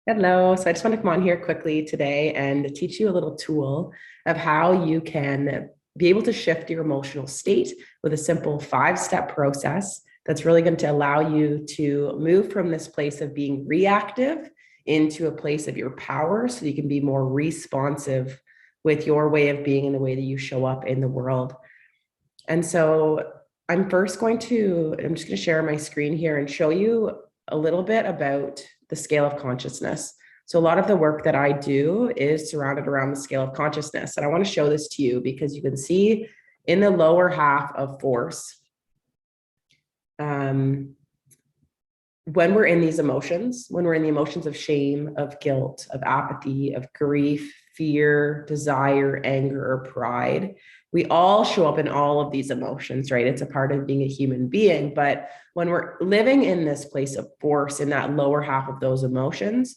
Hello. So I just want to come on here quickly today and teach you a little tool of how you can be able to shift your emotional state with a simple 5-step process that's really going to allow you to move from this place of being reactive into a place of your power so you can be more responsive with your way of being and the way that you show up in the world. And so I'm just going to share my screen here and show you a little bit about the scale of consciousness. So a lot of the work that I do is surrounded around the scale of consciousness. And I want to show this to you because you can see in the lower half of force, when we're in these emotions, when we're in the emotions of shame, of guilt, of apathy, of grief, fear, desire, anger, or pride, we all show up in all of these emotions, right? It's a part of being a human being. But when we're living in this place of force, in that lower half of those emotions,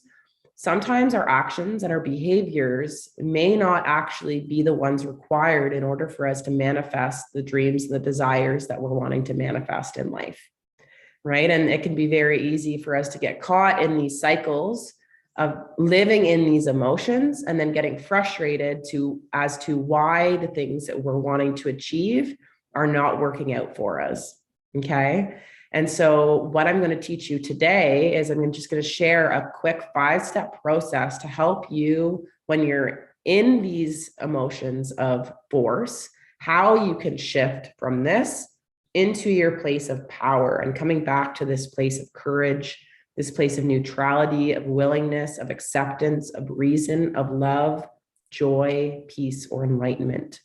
sometimes our actions and our behaviors may not actually be the ones required in order for us to manifest the dreams and the desires that we're wanting to manifest in life, right? And it can be very easy for us to get caught in these cycles of living in these emotions and then getting frustrated as to why the things that we're wanting to achieve are not working out for us. Okay. And so what I'm going to teach you today is I'm just going to share a quick 5-step process to help you when you're in these emotions of force, how you can shift from this into your place of power and coming back to this place of courage, this place of neutrality, of willingness, of acceptance, of reason, of love, joy, peace, or enlightenment.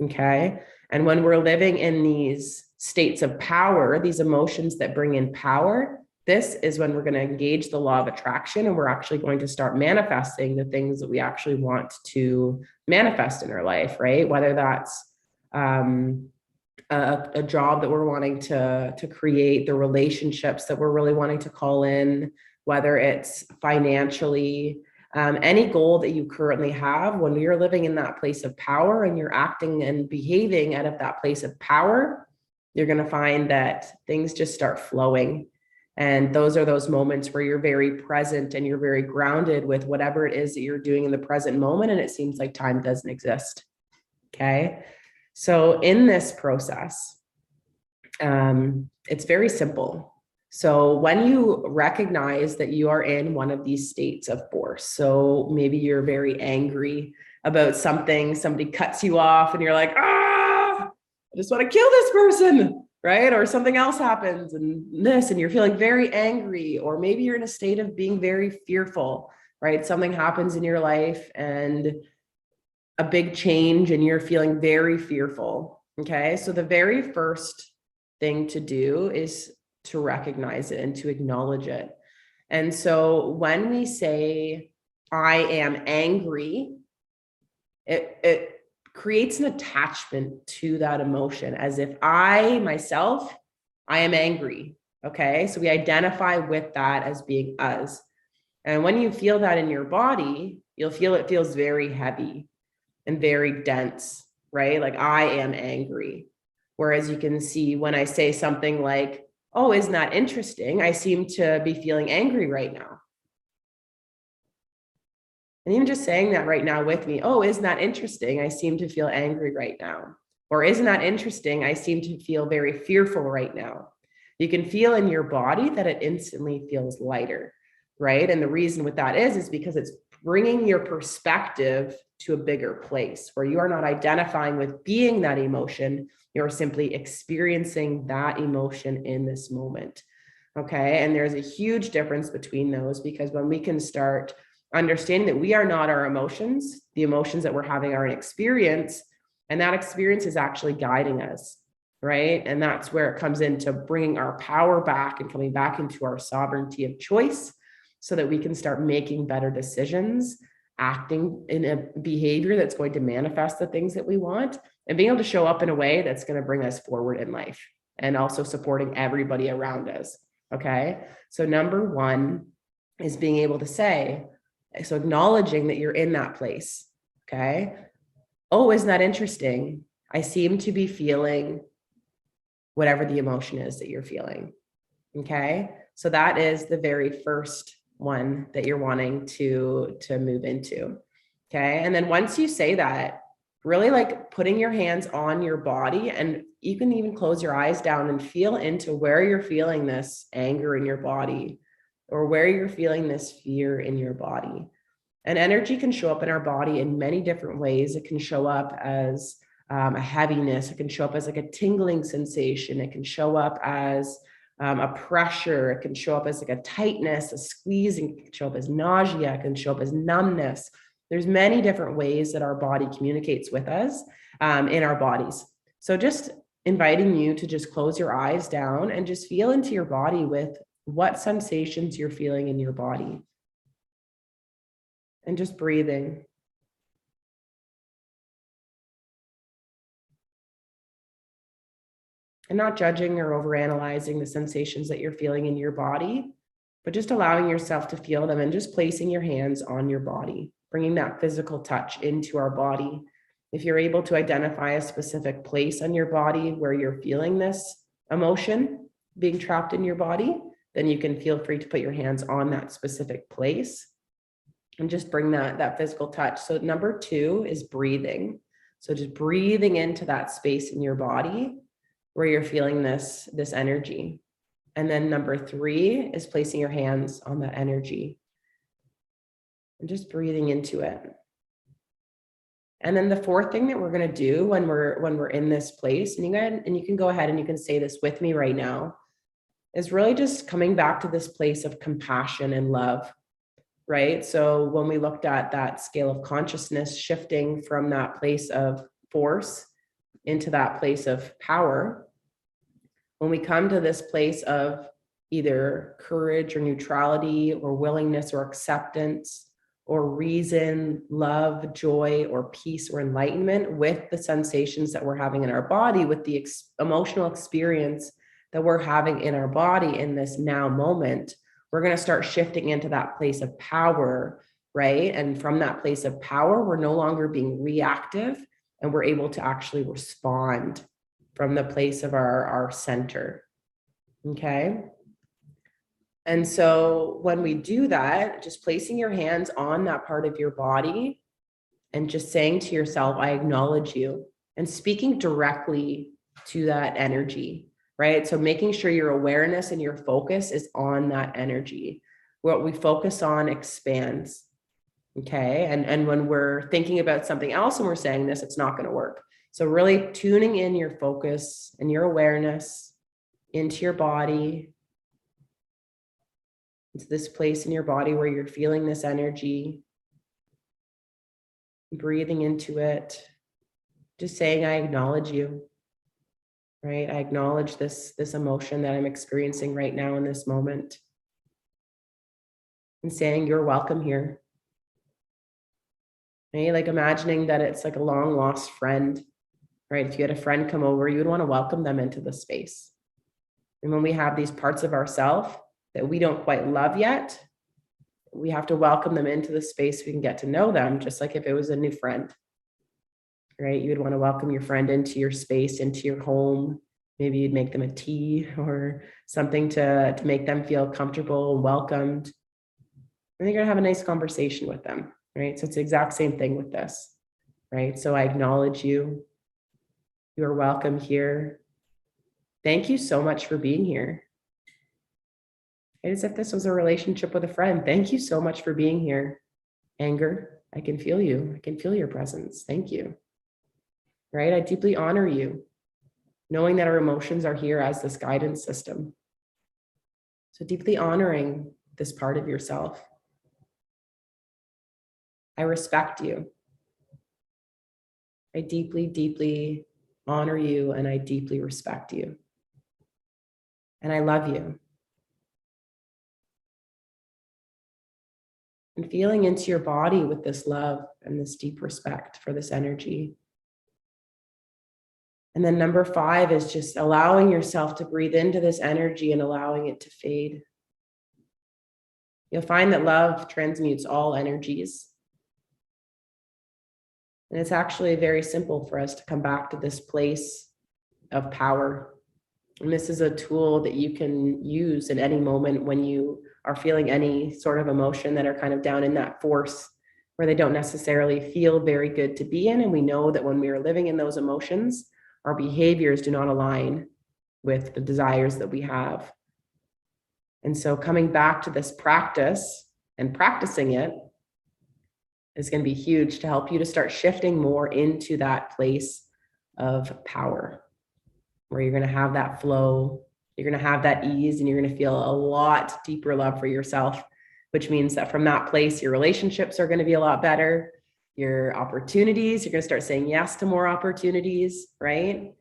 Okay. And when we're living in these states of power, these emotions that bring in power, this is when we're going to engage the law of attraction and we're actually going to start manifesting the things that we actually want to manifest in our life, right? Whether that's a job that we're wanting to create, the relationships that we're really wanting to call in, whether it's financially, any goal that you currently have. When you're living in that place of power and you're acting and behaving out of that place of power, you're going to find that things just start flowing. And those are those moments where you're very present and you're very grounded with whatever it is that you're doing in the present moment. And it seems like time doesn't exist. Okay. So in this process, it's very simple. So when you recognize that you are in one of these states of force, so maybe you're very angry about something, somebody cuts you off and you're like, I just want to kill this person, right? Or something else happens and you're feeling very angry, or maybe you're in a state of being very fearful, right? Something happens in your life and a big change and you're feeling very fearful. Okay. So the very first thing to do is to recognize it and to acknowledge it. And so when we say, I am angry, it creates an attachment to that emotion as if I myself, I am angry. Okay. So we identify with that as being us. And when you feel that in your body, you'll feel it feels very heavy and very dense, right? Like I am angry. Whereas you can see when I say something like, oh, isn't that interesting? I seem to be feeling angry right now. And even just saying that right now with me, oh, isn't that interesting? I seem to feel angry right now. Or isn't that interesting? I seem to feel very fearful right now. You can feel in your body that it instantly feels lighter, right? And the reason with that is because it's bringing your perspective to a bigger place where you are not identifying with being that emotion. You're simply experiencing that emotion in this moment. Okay. And there's a huge difference between those, because when we can start understanding that we are not our emotions, the emotions that we're having are an experience, and that experience is actually guiding us, right? And that's where it comes into bringing our power back and coming back into our sovereignty of choice so that we can start making better decisions, acting in a behavior that's going to manifest the things that we want, and being able to show up in a way that's going to bring us forward in life and also supporting everybody around us. Okay. So number one is being able to say, so acknowledging that you're in that place. Okay. Oh, isn't that interesting? I seem to be feeling whatever the emotion is that you're feeling. Okay. So that is the very first one that you're wanting to move into. Okay. And then once you say that, really like putting your hands on your body, and you can even close your eyes down and feel into where you're feeling this anger in your body, or where you're feeling this fear in your body. And energy can show up in our body in many different ways. It can show up as a heaviness. It can show up as like a tingling sensation. It can show up as a pressure. It can show up as like a tightness, a squeezing. It can show up as nausea. It can show up as numbness. There's many different ways that our body communicates with us in our bodies. So just inviting you to just close your eyes down and just feel into your body with what sensations you're feeling in your body. And just breathing. And not judging or overanalyzing the sensations that you're feeling in your body, but just allowing yourself to feel them and just placing your hands on your body, bringing that physical touch into our body. If you're able to identify a specific place on your body where you're feeling this emotion being trapped in your body, then you can feel free to put your hands on that specific place and just bring that physical touch. So number 2 is breathing. So just breathing into that space in your body where you're feeling this energy. And then number 3 is placing your hands on that energy and just breathing into it. And then the 4th thing that we're going to do when we're in this place, and you can go ahead and you can say this with me right now, is really just coming back to this place of compassion and love. Right? So when we looked at that scale of consciousness, shifting from that place of force into that place of power, when we come to this place of either courage or neutrality or willingness or acceptance or reason, love, joy, or peace or enlightenment with the sensations that we're having in our body, with the emotional experience that we're having in our body in this now moment, we're going to start shifting into that place of power, right? And from that place of power, we're no longer being reactive, and we're able to actually respond from the place of our center. Okay. And so when we do that, just placing your hands on that part of your body and just saying to yourself, I acknowledge you, and speaking directly to that energy. Right? So making sure your awareness and your focus is on that energy. What we focus on expands. Okay. And when we're thinking about something else and we're saying this, it's not going to work. So really tuning in your focus and your awareness into your body, into this place in your body where you're feeling this energy, breathing into it, just saying, I acknowledge you. Right? I acknowledge this emotion that I'm experiencing right now in this moment. And saying, you're welcome here. Right? Like imagining that it's like a long lost friend, right? If you had a friend come over, you would want to welcome them into the space. And when we have these parts of ourselves that we don't quite love yet, we have to welcome them into the space so we can get to know them, just like if it was a new friend. Right? You would want to welcome your friend into your space, into your home. Maybe you'd make them a tea or something to make them feel comfortable and welcomed. And you're going to have a nice conversation with them, right? So it's the exact same thing with this, right? So I acknowledge you. You're welcome here. Thank you so much for being here. As if this was a relationship with a friend. Thank you so much for being here. Anger, I can feel you. I can feel your presence. Thank you. Right? I deeply honor you, knowing that our emotions are here as this guidance system. So deeply honoring this part of yourself. I respect you. I deeply, deeply honor you, and I deeply respect you. And I love you. And feeling into your body with this love and this deep respect for this energy. And then number 5 is just allowing yourself to breathe into this energy and allowing it to fade. You'll find that love transmutes all energies. And it's actually very simple for us to come back to this place of power. And this is a tool that you can use in any moment when you are feeling any sort of emotion that are kind of down in that force where they don't necessarily feel very good to be in. And we know that when we are living in those emotions, our behaviors do not align with the desires that we have. And so coming back to this practice and practicing it is going to be huge to help you to start shifting more into that place of power, where you're going to have that flow, you're going to have that ease, and you're going to feel a lot deeper love for yourself, which means that from that place, your relationships are going to be a lot better. Your opportunities, you're going to start saying yes to more opportunities, right?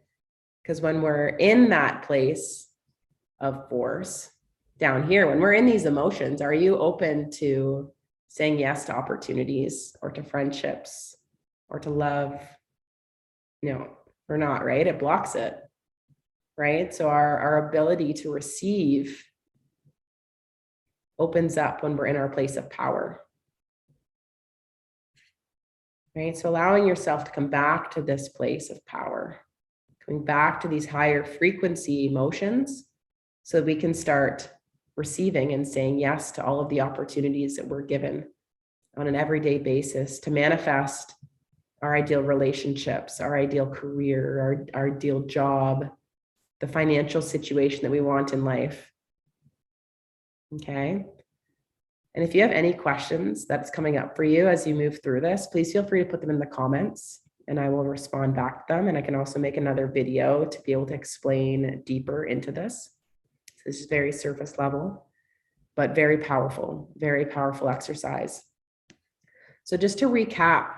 Because when we're in that place of force down here, when we're in these emotions, are you open to saying yes to opportunities or to friendships or to love? No, we're not, right? It blocks it, right? So our ability to receive opens up when we're in our place of power, right? So allowing yourself to come back to this place of power, coming back to these higher frequency emotions so that we can start receiving and saying yes to all of the opportunities that we're given on an everyday basis to manifest our ideal relationships, our ideal career, our ideal job, the financial situation that we want in life. Okay. And if you have any questions that's coming up for you as you move through this, please feel free to put them in the comments and I will respond back to them. And I can also make another video to be able to explain deeper into this. So this is very surface level, but very powerful exercise. So just to recap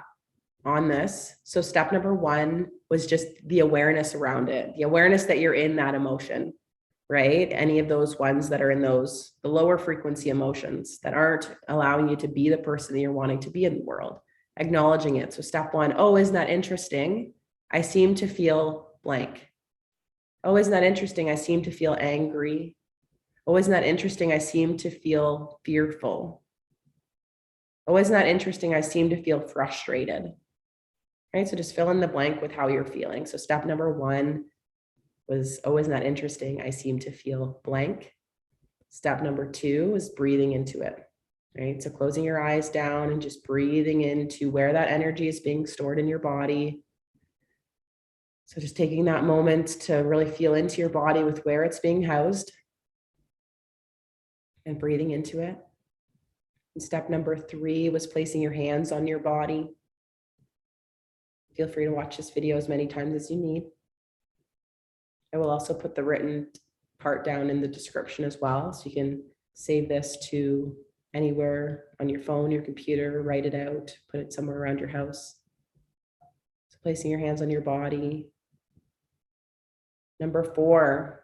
on this. So step number 1 was just the awareness around it, the awareness that you're in that emotion, right? Any of those ones that are in the lower frequency emotions that aren't allowing you to be the person that you're wanting to be in the world, acknowledging it. So step 1, oh, isn't that interesting? I seem to feel blank. Oh, isn't that interesting? I seem to feel angry. Oh, isn't that interesting? I seem to feel fearful. Oh, isn't that interesting? I seem to feel frustrated. Right? So just fill in the blank with how you're feeling. So step number 1 was, oh, isn't that interesting? I seem to feel blank. Step number 2 was breathing into it, right? So closing your eyes down and just breathing into where that energy is being stored in your body. So just taking that moment to really feel into your body with where it's being housed and breathing into it. And step number 3 was placing your hands on your body. Feel free to watch this video as many times as you need. I will also put the written part down in the description as well, so you can save this to anywhere on your phone, your computer, write it out, put it somewhere around your house. So placing your hands on your body. Number 4,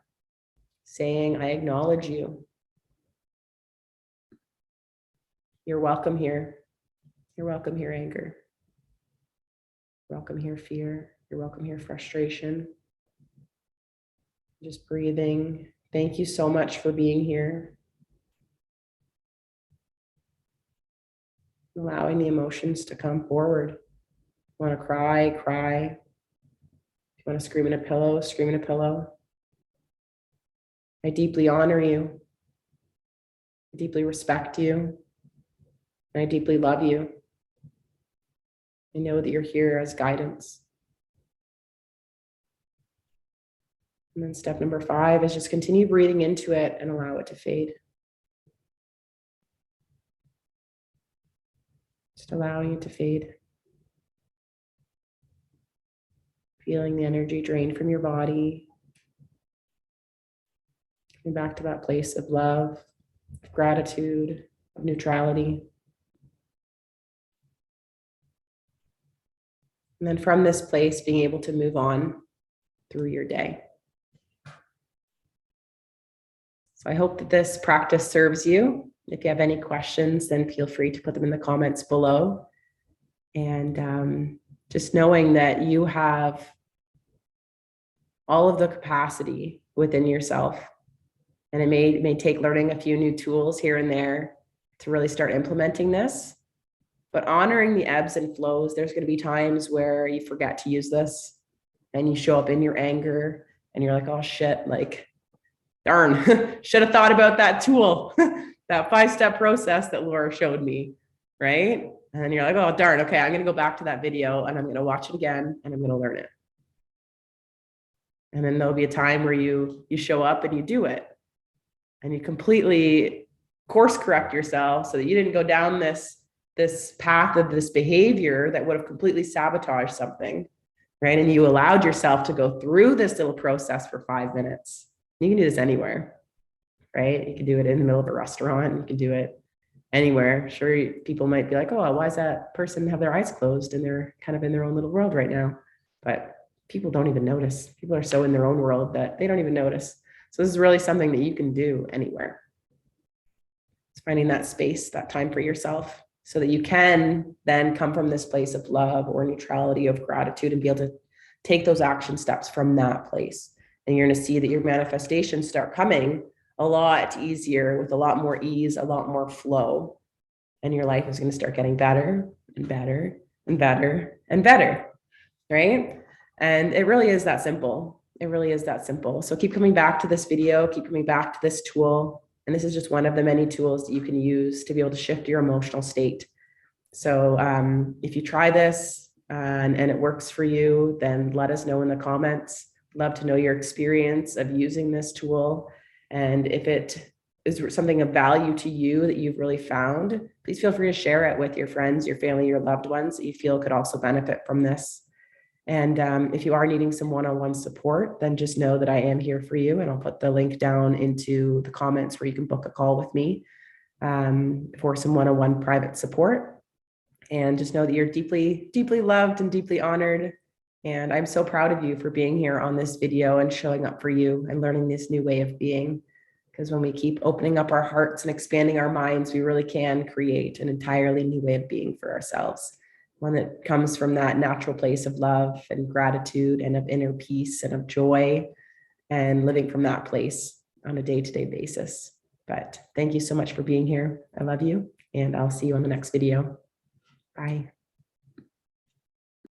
saying, I acknowledge you. You're welcome here. You're welcome here, anger. You're welcome here, fear. You're welcome here, frustration. Just breathing. Thank you so much for being here. Allowing the emotions to come forward. You want to cry, cry. If you want to scream in a pillow, scream in a pillow. I deeply honor you. I deeply respect you. And I deeply love you. I know that you're here as guidance. And then step number 5 is just continue breathing into it and allow it to fade. Just allowing it to fade. Feeling the energy drain from your body. Coming back to that place of love, of gratitude, of neutrality. And then from this place, being able to move on through your day. So I hope that this practice serves you. If you have any questions, then feel free to put them in the comments below. And just knowing that you have all of the capacity within yourself. And it may take learning a few new tools here and there to really start implementing this. But honoring the ebbs and flows, there's going to be times where you forget to use this and you show up in your anger and you're like, oh shit, like, darn, should have thought about that tool. that 5-step process that Laura showed me, right? And you're like, oh, darn, okay, I'm going to go back to that video and I'm going to watch it again and I'm going to learn it. And then there'll be a time where you show up and you do it and you completely course correct yourself so that you didn't go down this path of this behavior that would have completely sabotaged something, right? And you allowed yourself to go through this little process for 5 minutes. You can do this anywhere, right? You can do it in the middle of a restaurant. You can do it anywhere. Sure, people might be like, oh, why does that person have their eyes closed and they're kind of in their own little world right now? But people don't even notice. People are so in their own world that they don't even notice. So this is really something that you can do anywhere. It's finding that space, that time for yourself, so that you can then come from this place of love or neutrality, of gratitude, and be able to take those action steps from that place. And you're going to see that your manifestations start coming a lot easier, with a lot more ease, a lot more flow. And your life is going to start getting better and better and better and better, right? And it really is that simple. It really is that simple. So keep coming back to this video, keep coming back to this tool. And this is just one of the many tools that you can use to be able to shift your emotional state. So if you try this and it works for you, then let us know in the comments. Love to know your experience of using this tool. And if it is something of value to you that you've really found, please feel free to share it with your friends, your family, your loved ones that you feel could also benefit from this. And if you are needing some one-on-one support, then just know that I am here for you. And I'll put the link down into the comments where you can book a call with me for some one-on-one private support. And just know that you're deeply, deeply loved and deeply honored. And I'm so proud of you for being here on this video and showing up for you and learning this new way of being. Because when we keep opening up our hearts and expanding our minds, we really can create an entirely new way of being for ourselves. One that comes from that natural place of love and gratitude and of inner peace and of joy, and living from that place on a day-to-day basis. But thank you so much for being here. I love you, and I'll see you on the next video. Bye.